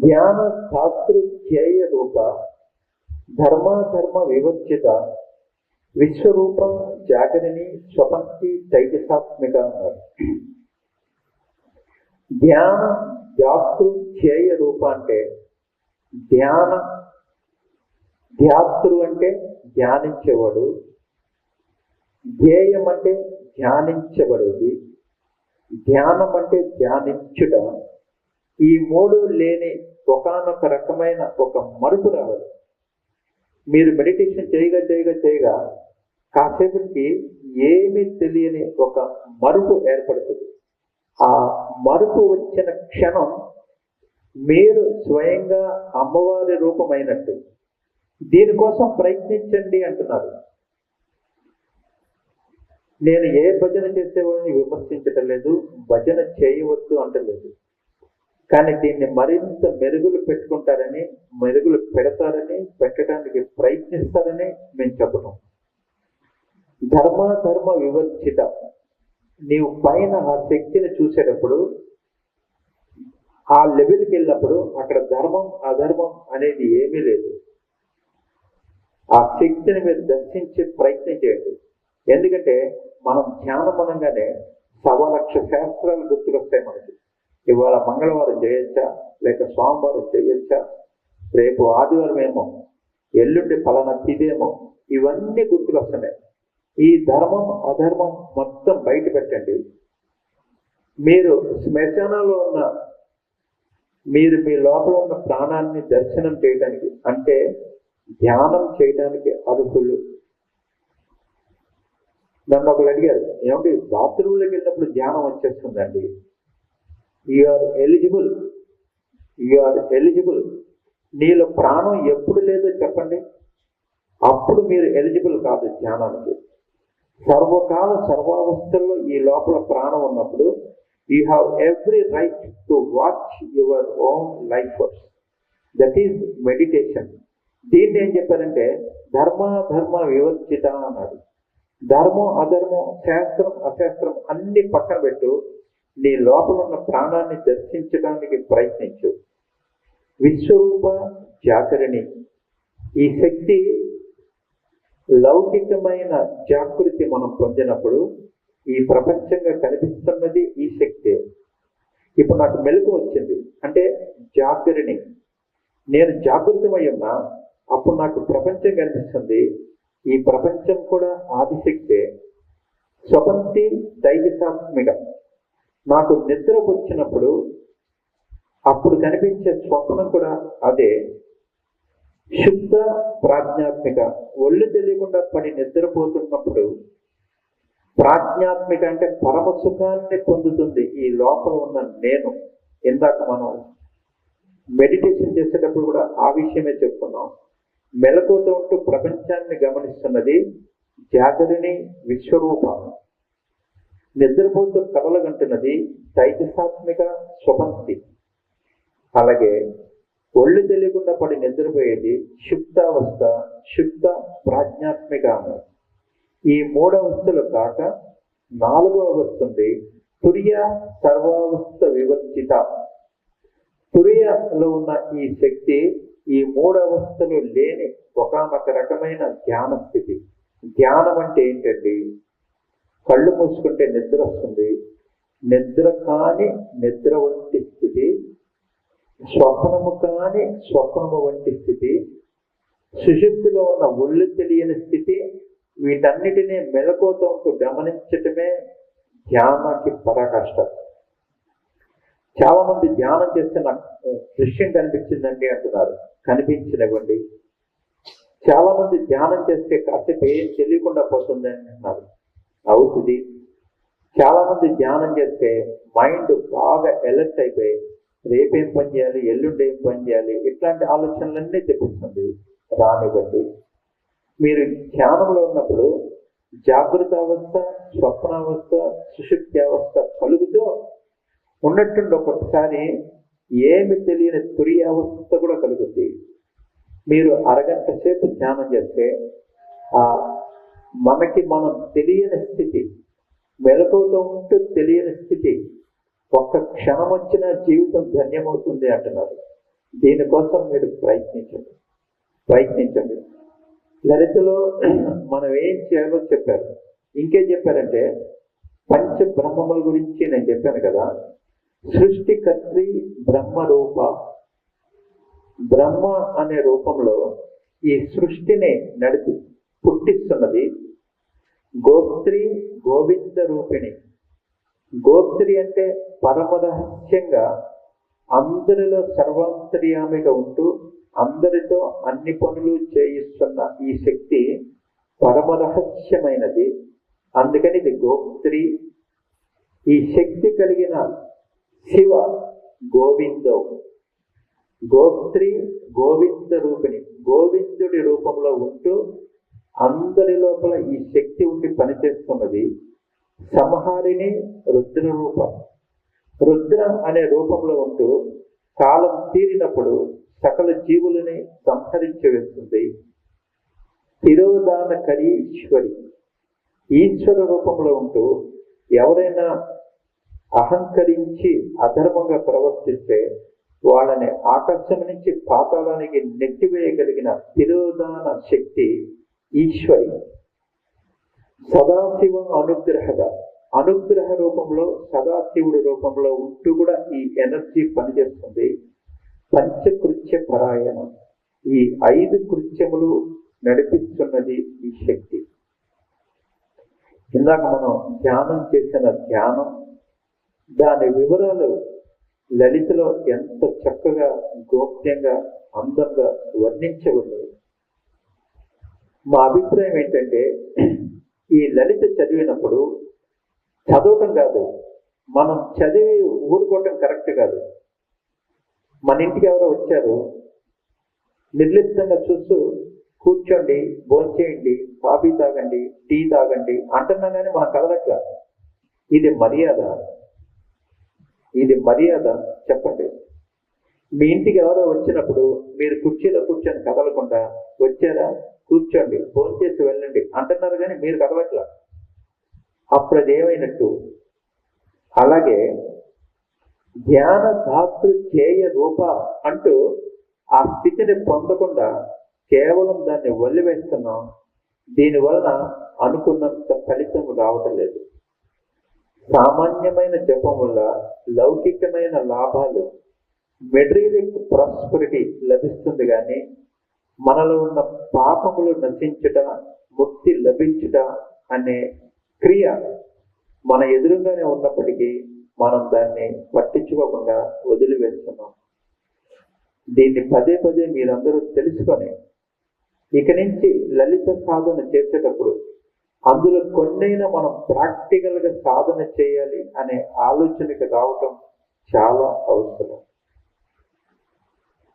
ధ్యాన శాస్త్ర ధ్యేయ రూప ధర్మాధర్మ వివర్జిత విశ్వరూప జాగరిణి స్వపంతి తైజసాత్మిక అన్నారు. ధ్యాన ధ్యాతృ ధ్యేయ రూప అంటే ధ్యాతృ అంటే ధ్యానించేవాడు, ధ్యేయం అంటే ధ్యానించబడేది, ధ్యానం అంటే ధ్యానించుట. ఈ మూడు లేని ఒకానొక రకమైన ఒక మరుపు రావాలి. మీరు మెడిటేషన్ చేయగా కాసేపటికి ఏమీ తెలియని ఒక మరుపు ఏర్పడుతుంది. ఆ మరుపు వచ్చిన క్షణం మీరు స్వయంగా అమ్మవారి రూపమైనట్టు. దీనికోసం ప్రయత్నించండి అంటున్నారు. నేను ఏ భజన చేసేవాడిని విమర్శించటం లేదు, భజన చేయవద్దు అంటలేదు. కానీ దీన్ని మరింత మెరుగులు పెట్టుకుంటారని, మెరుగులు పెడతారని, పెట్టడానికి ప్రయత్నిస్తారని మేము చెప్పటం. ధర్మ వివర్జిత. నీవు పైన ఆ శక్తిని చూసేటప్పుడు, ఆ లెవెల్కి వెళ్ళినప్పుడు అక్కడ ధర్మం అధర్మం అనేది ఏమీ లేదు. ఆ శక్తిని మీరు దర్శించే ప్రయత్నం చేయండి. ఎందుకంటే మనం ధ్యానం అనగానే 1,00,000 శాస్త్రాలు గుర్తుకొస్తాయి మనకి. ఇవాళ మంగళవారం చేయొచ్చా, లేక సోమవారం చేయొచ్చా, రేపు ఆదివారం ఏమో, ఎల్లుండి ఫలానా తిదేమో, ఇవన్నీ గుర్తుకొస్తున్నాయి. ఈ ధర్మం అధర్మం మొత్తం బయట పెట్టండి. మీరు శ్మశానంలో ఉన్న మీరు మీ లోపల ఉన్న ప్రాణాన్ని దర్శనం చేయడానికి, అంటే ధ్యానం చేయడానికి అర్హులు. నన్ను ఒకరు అడిగారు, ఏమంటే బాత్రూంలోకి వెళ్ళినప్పుడు ధ్యానం వచ్చేస్తుందండి. You are eligible. నీలో ప్రాణం ఎప్పుడు లేదో చెప్పండి, అప్పుడు మీరు ఎలిజిబుల్ కాదు ధ్యానానికి. సర్వకాల సర్వావస్థల్లో ఈ లోపల ప్రాణం ఉన్నప్పుడు you have every right to watch your own life force. That is meditation. దీన్ని ఏం చెప్పారంటే ధర్మ వివర్జిత అన్నాడు. ధర్మం అధర్మం, శాస్త్రం అశాస్త్రం అన్ని పక్కన పెట్టు, నీ లోపల ఉన్న ప్రాణాన్ని దర్శించడానికి ప్రయత్నించు. విశ్వరూప జాగరిణి. ఈ శక్తి లౌకికమైన జాగృతి మనం పొందినప్పుడు ఈ ప్రపంచంగా కనిపిస్తున్నది ఈ శక్తి. ఇప్పుడు నాకు మెలకు వచ్చింది అంటే జాగరిణి. నేను జాగృతమై ఉన్నా, అప్పుడు నాకు ప్రపంచం కనిపిస్తుంది. ఈ ప్రపంచం కూడా ఆదిశక్తే. స్వపంతి తైజసాత్మిక. నాకు నిద్ర వచ్చినప్పుడు అప్పుడు కనిపించే స్వప్నం కూడా అదే. శుద్ధ ప్రాజ్ఞాత్మిక. ఒళ్ళు తెలియకుండా పడి నిద్రపోతున్నప్పుడు ప్రాజ్ఞాత్మిక అంటే పరమ సుఖాన్ని పొందుతుంది ఈ లోపల ఉన్న నేను. ఇందాక మనం మెడిటేషన్ చేసేటప్పుడు కూడా ఆ విషయమే చెప్పుకున్నాం. మెలకువతో ఉంటూ ప్రపంచాన్ని గమనిస్తున్నది జాగరిణి విశ్వరూప. నిద్రపోతూ కలలుగంటున్నది తైజసాత్మిక స్వపంతి. అలాగే ఒళ్ళు తెలియకుండా పడి నిద్రపోయేది శుద్ధావస్థ, శుద్ధ ప్రాజ్ఞాత్మిక అన్నారు. ఈ మూడవస్థలు కాక 4వ అవస్థ ఉంది, తుర్య సర్వావస్థ వివర్జిత. తుర్యలో ఉన్న ఈ శక్తి ఈ 3 అవస్థలు లేని ఒకానొక రకమైన ధ్యాన స్థితి. ధ్యానం అంటే ఏంటండి? కళ్ళు మూసుకుంటే నిద్ర వస్తుంది, నిద్ర కాని నిద్ర వంటి స్థితి, స్వప్నము కాని స్వప్నము వంటి స్థితి, సుషుప్తిలో ఉన్న ఒళ్ళు తెలియని స్థితి. వీటన్నిటినీ మెలకువతో గమనించటమే ధ్యానానికి పరాకాష్ట. చాలా మంది ధ్యానం చేస్తే నాకు దృశ్యం కనిపించిందండి అంటున్నారు. కనిపించనివ్వండి. చాలా మంది ధ్యానం చేస్తే కాసేపు ఏం తెలియకుండా పోతుంది అంటున్నారు. అవుతుంది. చాలా మంది ధ్యానం చేస్తే మైండ్ బాగా అలర్ట్ అయిపోయి రేపేం పని చేయాలి, ఎల్లుండి ఏం పని చేయాలి, ఇట్లాంటి ఆలోచనలన్నీ తెప్పిస్తుంది. రానివ్వండి. మీరు ధ్యానంలో ఉన్నప్పుడు జాగృత అవస్థ, స్వప్నావస్థ, సుషుప్తి అవస్థ కలుగుతూ ఉన్నట్టుండి ఒక్కొక్కసారి ఏమి తెలియని తుర్యావస్థ కూడా కలుగుతుంది. మీరు అరగంట సేపు ధ్యానం చేస్తే మనకి మనం తెలియని స్థితి, మెలకువతో ఉంటూ తెలియని స్థితి, ఒక్క క్షణం వచ్చిన జీవితం ధన్యమవుతుంది అంటున్నారు. దీనికోసం మీరు ప్రయత్నించండి. లలితలో మనం ఏం చేయాలో చెప్పారు. ఇంకేం చెప్పారంటే పంచబ్రహ్మముల గురించి నేను చెప్పాను కదా. సృష్టికర్త్రి బ్రహ్మరూప, బ్రహ్మ అనే రూపంలో ఈ సృష్టిని పుట్టిస్తున్నది. గోప్త్రి గోవింద రూపిణి. గోప్త్రి అంటే పరమరహస్యంగా అందరిలో సర్వాంతర్యామిగా ఉంటూ అందరితో అన్ని పనులు చేయిస్తున్న ఈ శక్తి పరమరహస్యమైనది. అందుకని ఇది గోప్త్రి. ఈ శక్తి కలిగిన శివ గోవిందో. గోప్త్రి గోవింద రూపిణి, గోవిందుడి రూపంలో ఉంటూ అందరి లోపల ఈ శక్తి ఉండి పనిచేస్తున్నది. సంహారిణి రుద్ర రూప, రుద్ర అనే రూపంలో ఉంటూ కాలం తీరినప్పుడు సకల జీవులని సంహరించి వేస్తుంది. తిరోధానకరి ఈశ్వరి, ఈశ్వర రూపంలో ఉంటూ ఎవరైనా అహంకరించి అధర్మంగా ప్రవర్తిస్తే వాళ్ళని ఆకర్షణ నుంచి పాతాళానికి నెట్టివేయగలిగిన తిరోధాన శక్తి ఈశ్వరి. సదాశివ అనుగ్రహగా, అనుగ్రహ రూపంలో సదాశివుడి రూపంలో ఉంటూ కూడా ఈ ఎనర్జీ పనిచేస్తుంది. పంచకృత్య పరాయణం, ఈ 5 కృత్యములు నడిపిస్తున్నది ఈ శక్తి. ఇందాక మనం ధ్యానం చేసిన ధ్యానం, దాని వివరాలు లలితలో ఎంత చక్కగా గోప్యంగా అందంగా వర్ణించబడ్డాయి. మా అభిప్రాయం ఏంటంటే ఈ లలిత చదివినప్పుడు చదవటం కాదు, మనం చదివి ఊరుకోవటం కరెక్ట్ కాదు. మన ఇంటికి ఎవరో వచ్చారు, నిర్లిప్తంగా చూస్తూ కూర్చోండి, భోంచేయండి, కాఫీ తాగండి, టీ తాగండి అంటున్నా కానీ మన కదలట్ల. ఇది మర్యాద, ఇది మర్యాద చెప్పండి. మీ ఇంటికి ఎవరో వచ్చినప్పుడు మీరు కుర్చీలో కూర్చొని కదలకుండా వచ్చారా, కూర్చోండి, భోంచేసి వెళ్ళండి అంటున్నారు కానీ మీరు కదలట్ల. అప్పుడు అది ఏమైనట్టు? అలాగే ధ్యాన ధాతృ చేయ రూప అంటూ ఆ స్థితిని పొందకుండా కేవలం దాన్ని వదిలివేస్తున్నాం. దీనివలన అనుకున్నంత ఫలితం రావటం లేదు. సామాన్యమైన జపం వల్ల లౌకికమైన లాభాలు, మెటీరియల్ ప్రాస్పరిటీ లభిస్తుంది కానీ మనలో ఉన్న పాపములు నశించుట, ముక్తి లభించుట అనే క్రియ మన ఎదురుగానే ఉన్నప్పటికీ మనం దాన్ని పట్టించుకోకుండా వదిలివేస్తున్నాం. దీన్ని పదే పదే మీరందరూ తెలుసుకొని ఇక నుంచి లలిత సాధన చేసేటప్పుడు అందులో కొన్నైనా మనం ప్రాక్టికల్గా సాధన చేయాలి అనే ఆలోచనకి రావటం చాలా అవసరం.